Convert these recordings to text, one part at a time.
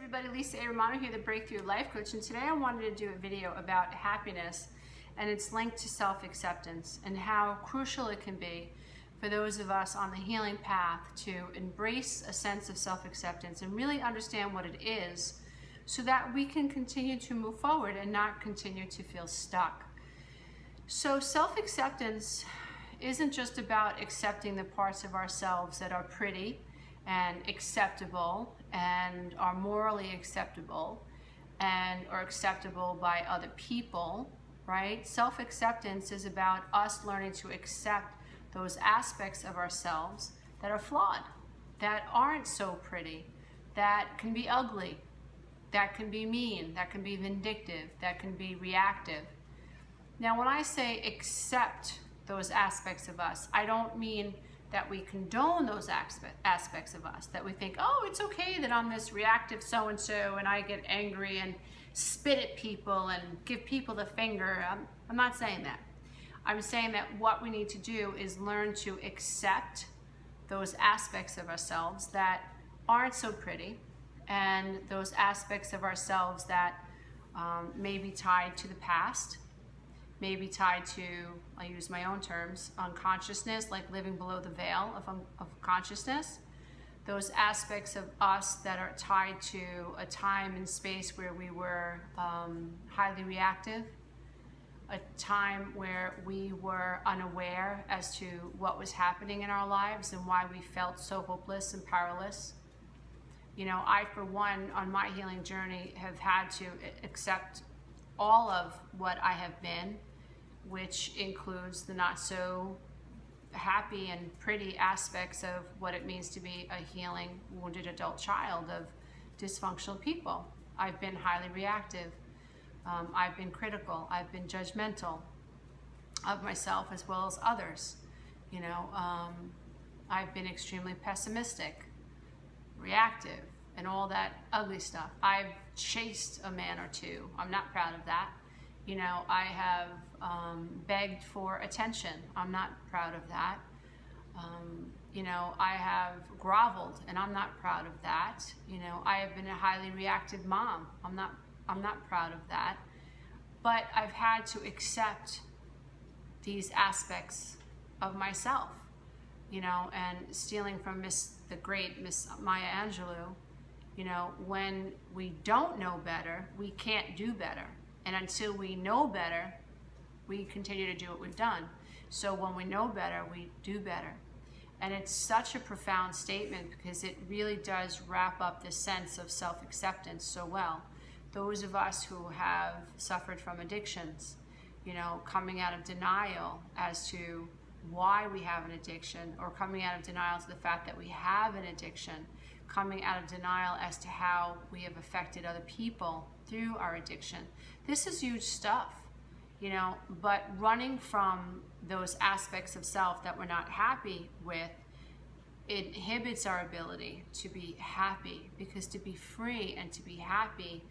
everybody, Lisa A. Romano here, the Breakthrough Life Coach, and today I wanted to do a video about happiness and its link to self-acceptance and how crucial it can be for those of us on the healing path to embrace a sense of self-acceptance and really understand what it is so that we can continue to move forward and not continue to feel stuck. So self-acceptance isn't just about accepting the parts of ourselves that are pretty and acceptable and are morally acceptable and are acceptable by other people, right? Self-acceptance is about us learning to accept those aspects of ourselves that are flawed, that aren't so pretty, that can be ugly, that can be mean, that can be vindictive, that can be reactive. Now, when I say accept those aspects of us, I don't mean that we condone those aspects of us, that we think, oh, it's okay that I'm this reactive so-and-so and I get angry and spit at people and give people the finger. I'm not saying that. I'm saying that what we need to do is learn to accept those aspects of ourselves that aren't so pretty and those aspects of ourselves that may be tied to the past, may be tied to, I'll use my own terms, unconsciousness, like living below the veil of consciousness. Those aspects of us that are tied to a time and space where we were highly reactive, a time where we were unaware as to what was happening in our lives and why we felt so hopeless and powerless. You know, I, for one, on my healing journey, have had to accept all of what I have been, which includes the not so happy and pretty aspects of what it means to be a healing, wounded adult child of dysfunctional people. I've been highly reactive. I've been critical. I've been judgmental of myself as well as others. You know, I've been extremely pessimistic, reactive, and all that ugly stuff. I've chased a man or two. I'm not proud of that. You know, I have begged for attention. I'm not proud of that. You know, I have groveled, and I'm not proud of that. You know, I have been a highly reactive mom. I'm not proud of that. But I've had to accept these aspects of myself. You know, and stealing from the great Miss Maya Angelou, you know, when we don't know better, we can't do better. And until we know better, we continue to do what we've done. So when we know better, we do better. And it's such a profound statement because it really does wrap up this sense of self-acceptance so well. Those of us who have suffered from addictions, you know, coming out of denial as to why we have an addiction, or coming out of denial to the fact that we have an addiction, coming out of denial as to how we have affected other people through our addiction. This is huge stuff, you know, but running from those aspects of self that we're not happy with, it inhibits our ability to be happy, because to be free and to be happy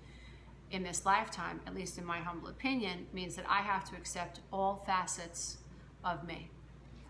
in this lifetime, at least in my humble opinion, means that I have to accept all facets of me.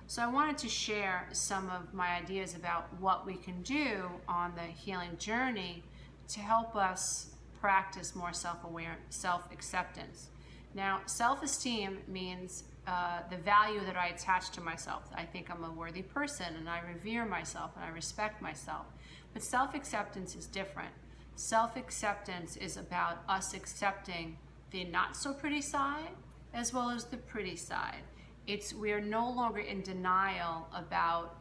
So I wanted to share some of my ideas about what we can do on the healing journey to help us practice more self-acceptance. Now, self-esteem means the value that I attach to myself. I think I'm a worthy person and I revere myself and I respect myself. But self-acceptance is different. Self-acceptance is about us accepting the not so pretty side as well as the pretty side. We are no longer in denial about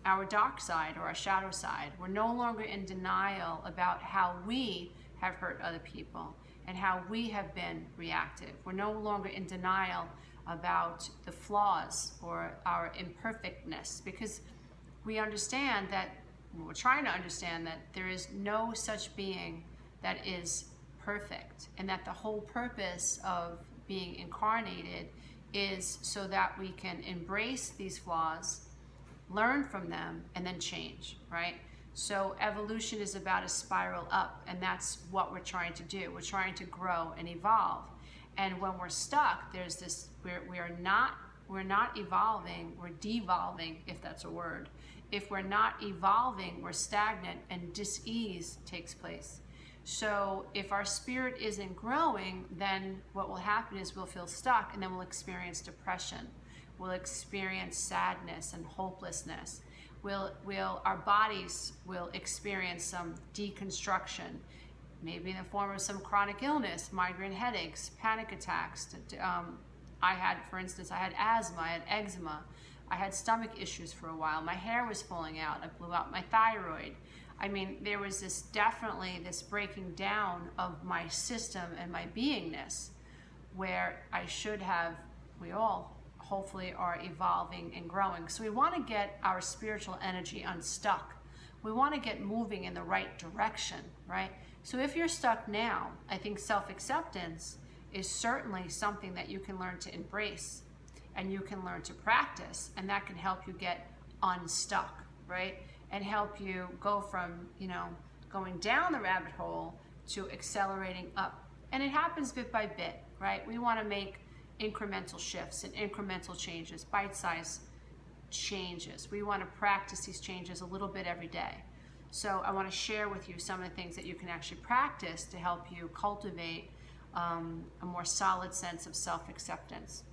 our dark side or our shadow side. We're no longer in denial about how we have hurt other people and how we have been reactive. We're no longer in denial about the flaws or our imperfectness, because we understand that, we're trying to understand that there is no such being that is perfect, and that the whole purpose of being incarnated is so that we can embrace these flaws, learn from them, and then change, right? So evolution is about a spiral up, and that's what we're trying to do. We're trying to grow and evolve. And when we're stuck, there's this, we're not evolving, we're devolving, if that's a word. If we're not evolving, we're stagnant and dis-ease takes place. So if our spirit isn't growing, then what will happen is we'll feel stuck, and then we'll experience depression. We'll experience sadness and hopelessness. Our bodies will experience some deconstruction, maybe in the form of some chronic illness, migraine headaches, panic attacks. For instance, I had asthma, I had eczema, I had stomach issues for a while. My hair was falling out. I blew out my thyroid. I mean, there was definitely this breaking down of my system and my beingness, where we all hopefully are evolving and growing. So we want to get our spiritual energy unstuck. We want to get moving in the right direction, right? So if you're stuck now, I think self-acceptance is certainly something that you can learn to embrace and you can learn to practice, and that can help you get unstuck, right? And help you go from, going down the rabbit hole to accelerating up. And it happens bit by bit, right? We want to make incremental shifts and incremental changes, bite-sized changes. We want to practice these changes a little bit every day. So I want to share with you some of the things that you can actually practice to help you cultivate a more solid sense of self-acceptance.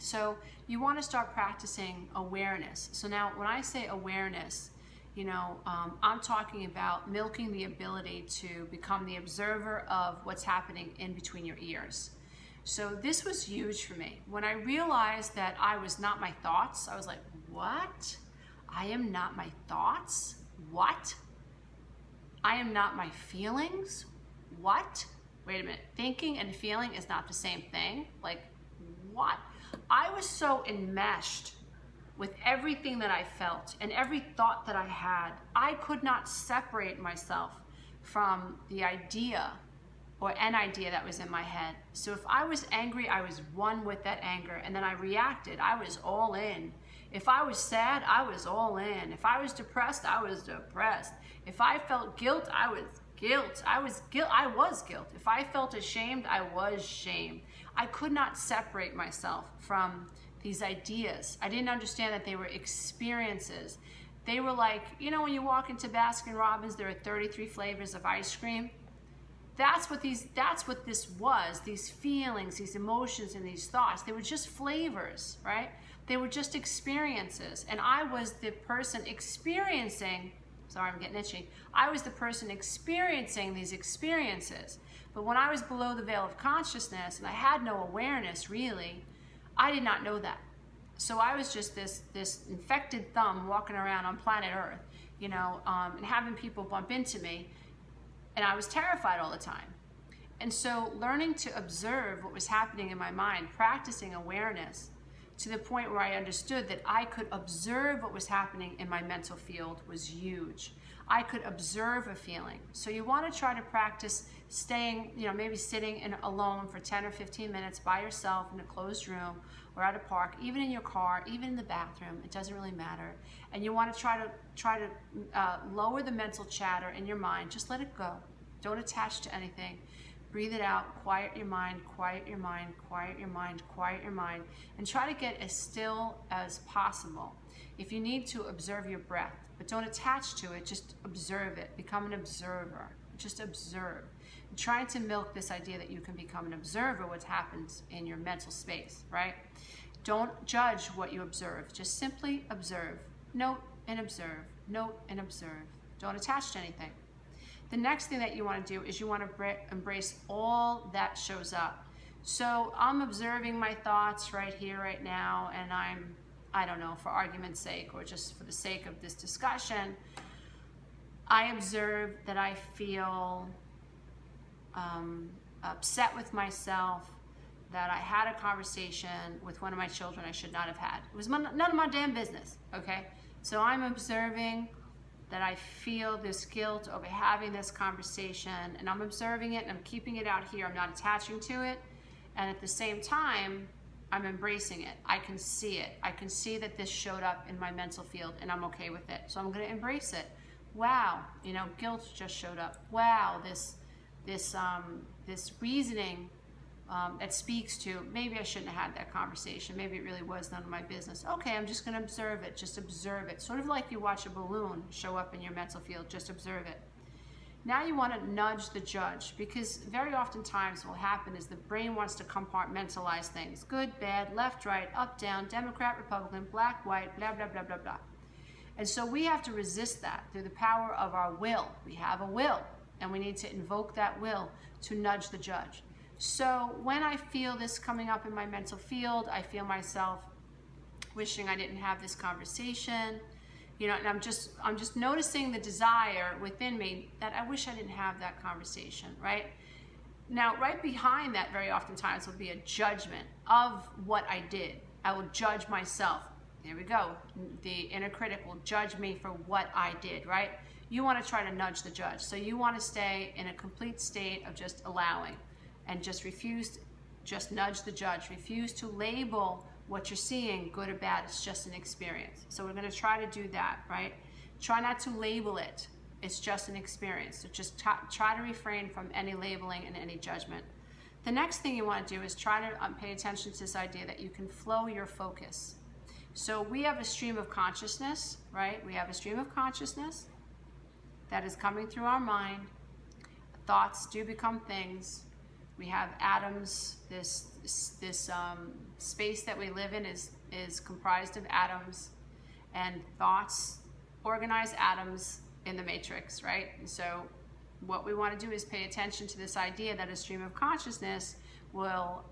So you want to start practicing awareness. So now when I say awareness, I'm talking about milking the ability to become the observer of what's happening in between your ears. So this was huge for me. When I realized that I was not my thoughts, I was like, what? I am not my thoughts? What? I am not my feelings? What? Wait a minute, thinking and feeling is not the same thing? Like, what? I was so enmeshed with everything that I felt and every thought that I had. I could not separate myself from the idea or an idea that was in my head. So if I was angry, I was one with that anger, and then I reacted. I was all in. If I was sad, I was all in. If I was depressed, I was depressed. If I felt guilt, I was guilt. I was guilt. If I felt ashamed, I was shame. I could not separate myself from these ideas. I didn't understand that they were experiences. They were like, when you walk into Baskin Robbins, there are 33 flavors of ice cream. That's what this was, these feelings, these emotions, and these thoughts. They were just flavors, right? They were just experiences. And I was the person experiencing, sorry, I'm getting itchy. I was the person experiencing these experiences. But when I was below the veil of consciousness and I had no awareness really, I did not know that. So I was just this infected thumb walking around on planet Earth, and having people bump into me. And I was terrified all the time. And so learning to observe what was happening in my mind, practicing awareness to the point where I understood that I could observe what was happening in my mental field was huge. I could observe a feeling. So you want to try to practice staying, maybe sitting alone for 10 or 15 minutes by yourself in a closed room or at a park, even in your car, even in the bathroom. It doesn't really matter. And you want to try to lower the mental chatter in your mind. Just let it go. Don't attach to anything. Breathe it out. Quiet your mind. Quiet your mind. Quiet your mind. Quiet your mind. And try to get as still as possible. If you need to, observe your breath, but don't attach to it. Just observe it. Become an observer. Just observe. And trying to milk this idea that you can become an observer, what happens in your mental space, right? Don't judge what you observe. Just simply observe. Note and observe. Note and observe. Don't attach to anything. The next thing that you want to do is you want to embrace all that shows up. So I'm observing my thoughts right here, right now, and I don't know, for argument's sake or just for the sake of this discussion, I observe that I feel upset with myself, that I had a conversation with one of my children I should not have had. It was none of my damn business, okay? So I'm observing that I feel this guilt over having this conversation, and I'm observing it and I'm keeping it out here. I'm not attaching to it. And at the same time, I'm embracing it. I can see it. I can see that this showed up in my mental field and I'm okay with it. So I'm going to embrace it. Wow, guilt just showed up. Wow, this reasoning that speaks to maybe I shouldn't have had that conversation. Maybe it really was none of my business. Okay, I'm just going to observe it. Just observe it. Sort of like you watch a balloon show up in your mental field. Just observe it. Now you want to nudge the judge, because very oftentimes what will happen is the brain wants to compartmentalize things. Good, bad, left, right, up, down, Democrat, Republican, black, white, blah, blah, blah, blah, blah. And so we have to resist that through the power of our will. We have a will, and we need to invoke that will to nudge the judge. So when I feel this coming up in my mental field, I feel myself wishing I didn't have this conversation, you know, and I'm just noticing the desire within me that I wish I didn't have that conversation, right? Now, right behind that very oftentimes will be a judgment of what I did. I will judge myself. There we go. The inner critic will judge me for what I did, right? You want to try to nudge the judge. So you want to stay in a complete state of just allowing and just refuse, just nudge the judge. Refuse to label what you're seeing, good or bad. It's just an experience. So we're going to try to do that, right? Try not to label it. It's just an experience. So just try to refrain from any labeling and any judgment. The next thing you want to do is try to pay attention to this idea that you can flow your focus. So we have a stream of consciousness, right? We have a stream of consciousness that is coming through our mind. Thoughts do become things. We have atoms. This space that we live in is comprised of atoms, and thoughts organize atoms in the matrix, right? And so what we want to do is pay attention to this idea that a stream of consciousness will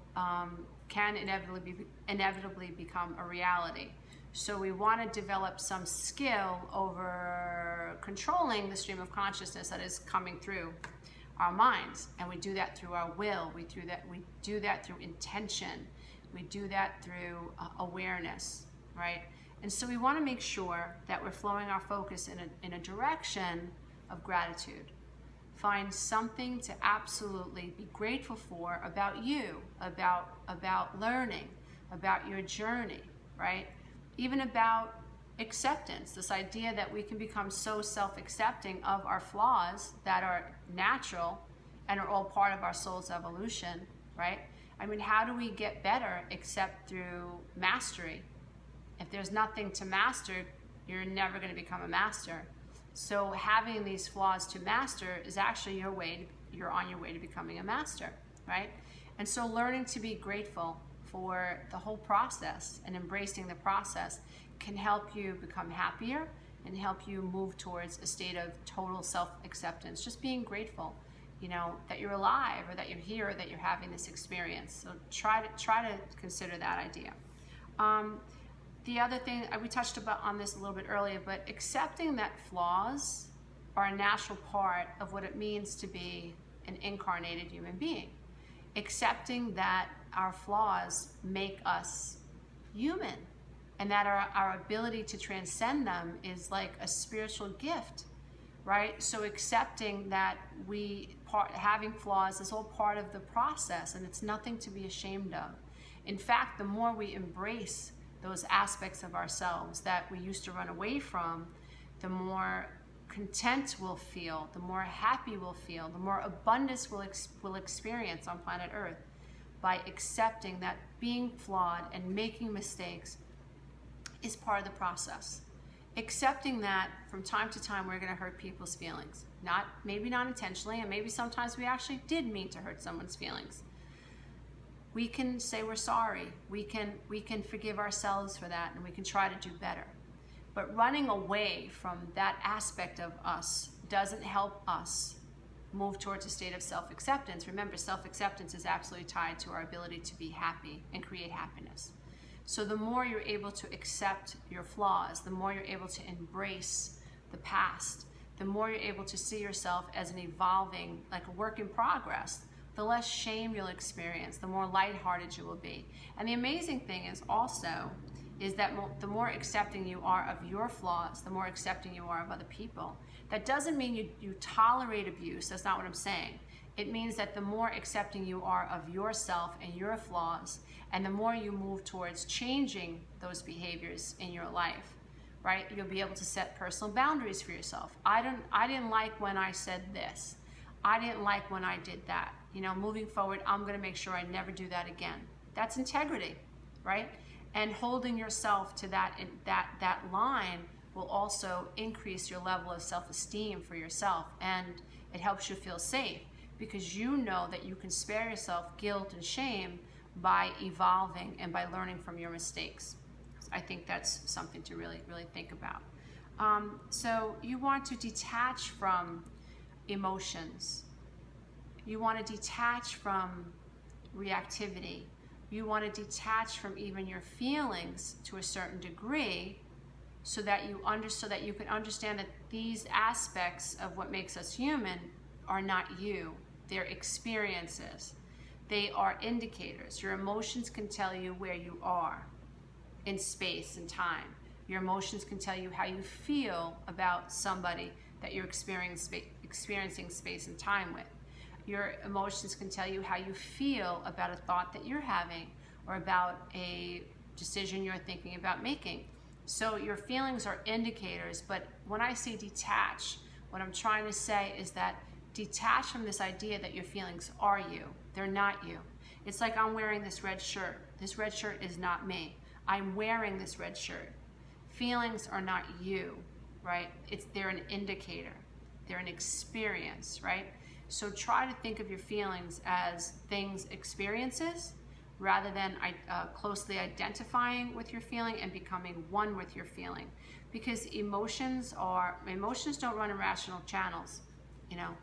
can inevitably become a reality. So we want to develop some skill over controlling the stream of consciousness that is coming through our minds, and we do that through our will. We do that through intention. We do that through awareness, right? And so we want to make sure that we're flowing our focus in a direction of gratitude. Find something to absolutely be grateful for about you, about learning, about your journey, right? Even about acceptance, this idea that we can become so self-accepting of our flaws that are natural and are all part of our soul's evolution, right? I mean, how do we get better except through mastery? If there's nothing to master, you're never going to become a master. So having these flaws to master is actually you're on your way to becoming a master, right? And so learning to be grateful for the whole process and embracing the process can help you become happier and help you move towards a state of total self-acceptance. Just being grateful, you know, that you're alive, or that you're here, or that you're having this experience. So try to consider that idea. The other thing, we touched on this a little bit earlier, but accepting that flaws are a natural part of what it means to be an incarnated human being. Accepting that our flaws make us human, and that our ability to transcend them is like a spiritual gift, right? So accepting that having flaws is all part of the process, and it's nothing to be ashamed of. In fact, the more we embrace those aspects of ourselves that we used to run away from, the more content we'll feel, the more happy we'll feel, the more abundance we'll experience on planet Earth, by accepting that being flawed and making mistakes is part of the process. Accepting that from time to time we're going to hurt people's feelings. Maybe not intentionally, and maybe sometimes we actually did mean to hurt someone's feelings. We can say we're sorry. We can forgive ourselves for that, and we can try to do better. But running away from that aspect of us doesn't help us move towards a state of self-acceptance. Remember, self-acceptance is absolutely tied to our ability to be happy and create happiness. So the more you're able to accept your flaws, the more you're able to embrace the past, the more you're able to see yourself as an evolving, like a work in progress, the less shame you'll experience, the more lighthearted you will be. And the amazing thing is that the more accepting you are of your flaws, the more accepting you are of other people. That doesn't mean you tolerate abuse. That's not what I'm saying. It means that the more accepting you are of yourself and your flaws, and the more you move towards changing those behaviors in your life, right? You'll be able to set personal boundaries for yourself. I didn't like when I said this. I didn't like when I did that. You know, moving forward, I'm going to make sure I never do that again. That's integrity, right? And holding yourself to that line will also increase your level of self-esteem for yourself, and It helps you feel safe because you know that you can spare yourself guilt and shame by evolving and by learning from your mistakes. I think that's something to really, really think about. So you want to detach from emotions. You want to detach from reactivity. You want to detach from even your feelings to a certain degree, so that you can understand that these aspects of what makes us human are not you. They're experiences. They are indicators. Your emotions can tell you where you are in space and time. Your emotions can tell you how you feel about somebody that you're experiencing space and time with. Your emotions can tell you how you feel about a thought that you're having or about a decision you're thinking about making. So your feelings are indicators, but when I say detach, what I'm trying to say is that detach from this idea that your feelings are you. They're not you. It's like I'm wearing this red shirt. This red shirt is not me. I'm wearing this red shirt. Feelings are not you, right? They're an indicator. They're an experience, right? So try to think of your feelings as things, experiences, rather than closely identifying with your feeling and becoming one with your feeling. Because emotions don't run in rational channels, you know.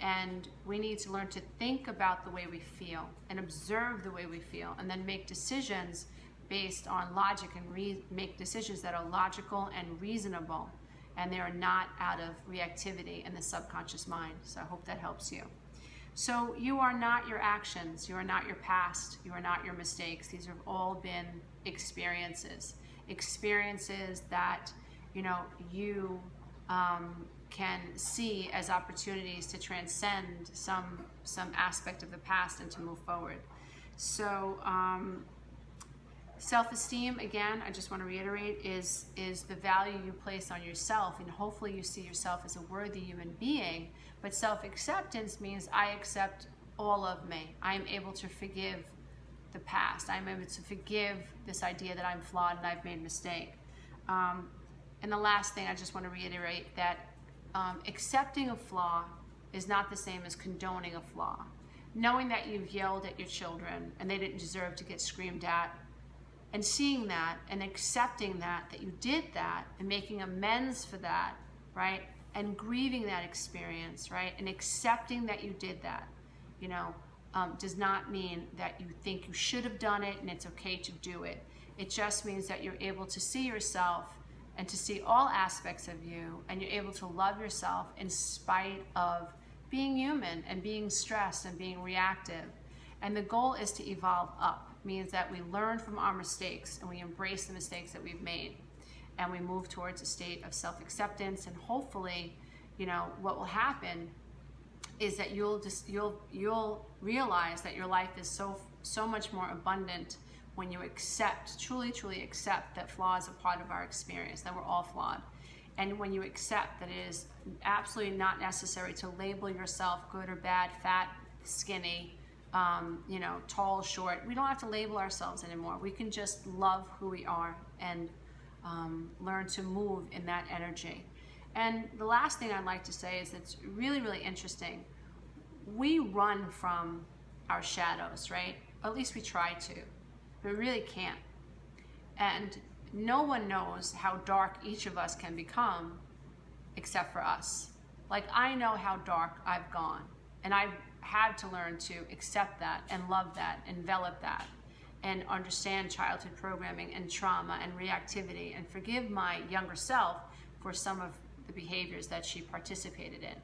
And we need to learn to think about the way we feel and observe the way we feel, and then make decisions based on logic and make decisions that are logical and reasonable, and they are not out of reactivity in the subconscious mind. So I hope that helps you. So you are not your actions, you are not your past, you are not your mistakes. These have all been experiences that, you know, you can see as opportunities to transcend some aspect of the past and to move forward. So self-esteem, again, I just want to reiterate, is the value you place on yourself, and hopefully you see yourself as a worthy human being. But self-acceptance means I accept all of me. I am able to forgive the past. I'm able to forgive this idea that I'm flawed and I've made a mistake. And the last thing, I just want to reiterate that accepting a flaw is not the same as condoning a flaw. Knowing that you've yelled at your children and they didn't deserve to get screamed at, and seeing that and accepting that you did that and making amends for that, right? And grieving that experience, right? And accepting that you did that, you know, does not mean that you think you should have done it and it's okay to do it. It just means that you're able to see yourself and to see all aspects of you, and you're able to love yourself in spite of being human and being stressed and being reactive. And the goal is to evolve up. Means that we learn from our mistakes and we embrace the mistakes that we've made, and we move towards a state of self-acceptance. And hopefully, you know, what will happen is that you'll realize that your life is so much more abundant when you truly accept that flaws are part of our experience, that we're all flawed. And when you accept that it is absolutely not necessary to label yourself good or bad, fat, skinny, you know, tall, short. We don't have to label ourselves anymore. We can just love who we are and learn to move in that energy. And the last thing I'd like to say is it's really, really interesting. We run from our shadows, right? Or at least we try to, but we really can't. And no one knows how dark each of us can become except for us. Like, I know how dark I've gone, and I've had to learn to accept that and love that, envelop that, and understand childhood programming and trauma and reactivity, and forgive my younger self for some of the behaviors that she participated in.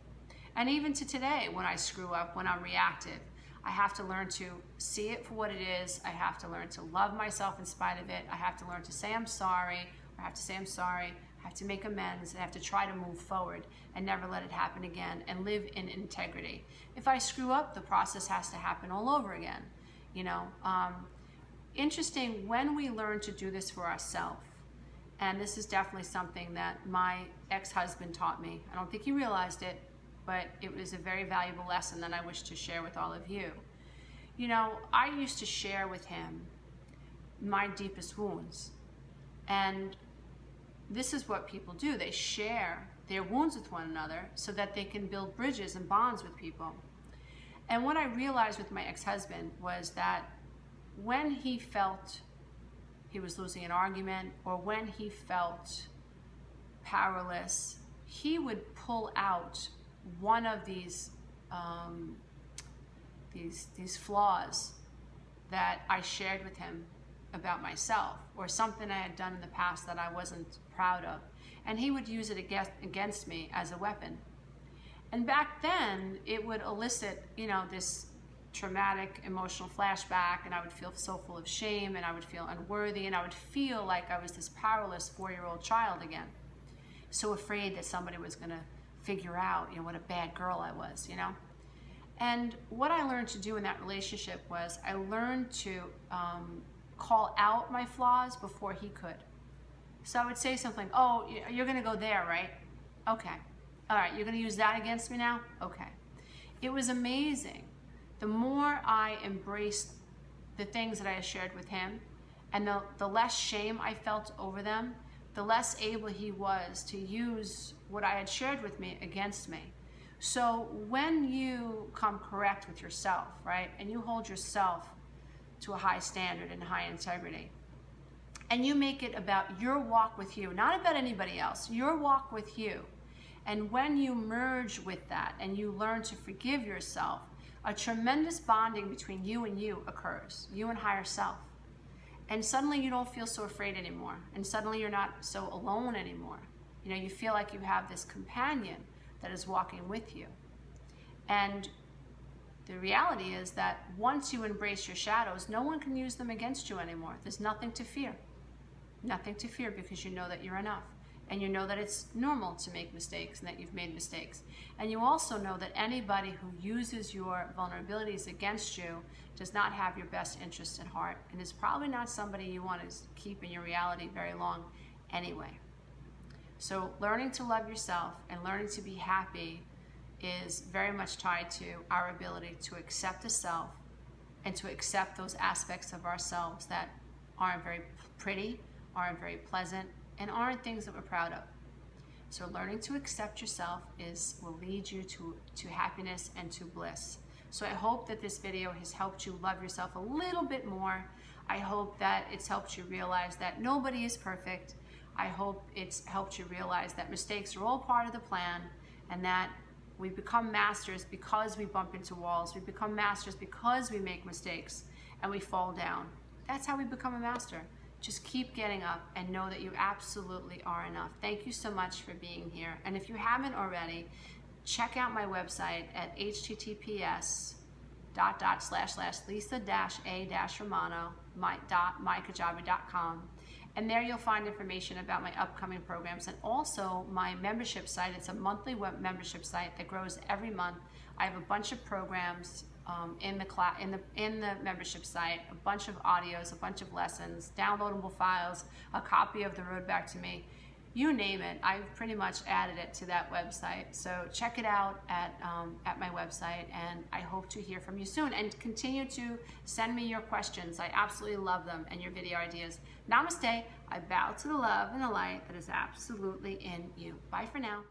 And even to today, when I screw up, when I'm reactive, I have to learn to see it for what it is. I have to learn to love myself in spite of it. I have to learn to say I'm sorry, or I have to say I'm sorry. I have to make amends, and I have to try to move forward and never let it happen again, and live in integrity. If I screw up, the process has to happen all over again. You know, interesting when we learn to do this for ourselves. And this is definitely something that my ex-husband taught me. I don't think he realized it, but it was a very valuable lesson that I wish to share with all of you. You know, I used to share with him my deepest wounds. And this is what people do. They share their wounds with one another so that they can build bridges and bonds with people. And what I realized with my ex-husband was that when he felt he was losing an argument, or when he felt powerless, he would pull out one of these flaws that I shared with him about myself, or something I had done in the past that I wasn't proud of, and he would use it against me as a weapon. And back then, it would elicit, this traumatic emotional flashback, and I would feel so full of shame, and I would feel unworthy, and I would feel like I was this powerless 4-year-old child again, so afraid that somebody was going to figure out, what a bad girl I was, And what I learned to do in that relationship was I learned to call out my flaws before he could. So I would say something, oh, you're going to go there, right? Okay. All right, you're going to use that against me now? Okay. It was amazing. The more I embraced the things that I had shared with him, and the less shame I felt over them, the less able he was to use what I had shared with me against me. So when you come correct with yourself, right, and you hold yourself to a high standard and high integrity, and you make it about your walk with you, not about anybody else, your walk with you, and when you merge with that and you learn to forgive yourself, a tremendous bonding between you and you occurs, you and higher self. And suddenly you don't feel so afraid anymore, and suddenly you're not so alone anymore. You feel like you have this companion that is walking with you. And the reality is that once you embrace your shadows, no one can use them against you anymore. There's nothing to fear. Nothing to fear, because you know that you're enough. And you know that it's normal to make mistakes and that you've made mistakes. And you also know that anybody who uses your vulnerabilities against you does not have your best interests at heart, and is probably not somebody you want to keep in your reality very long anyway. So learning to love yourself and learning to be happy is very much tied to our ability to accept the self and to accept those aspects of ourselves that aren't very pretty, aren't very pleasant, and aren't things that we're proud of. So learning to accept yourself will lead you to happiness and to bliss. So I hope that this video has helped you love yourself a little bit more. I hope that it's helped you realize that nobody is perfect. I hope it's helped you realize that mistakes are all part of the plan, and that we become masters because we bump into walls. We become masters because we make mistakes and we fall down. That's how we become a master. Just keep getting up and know that you absolutely are enough. Thank you so much for being here. And if you haven't already, check out my website at https://lisa-a-romano.mykajabi.com. And there you'll find information about my upcoming programs, and also my membership site. It's a monthly web membership site that grows every month. I have a bunch of programs in the membership site, a bunch of audios, a bunch of lessons, downloadable files, a copy of The Road Back to Me. You name it, I've pretty much added it to that website. So check it out at my website, and I hope to hear from you soon. And continue to send me your questions. I absolutely love them, and your video ideas. Namaste. I bow to the love and the light that is absolutely in you. Bye for now.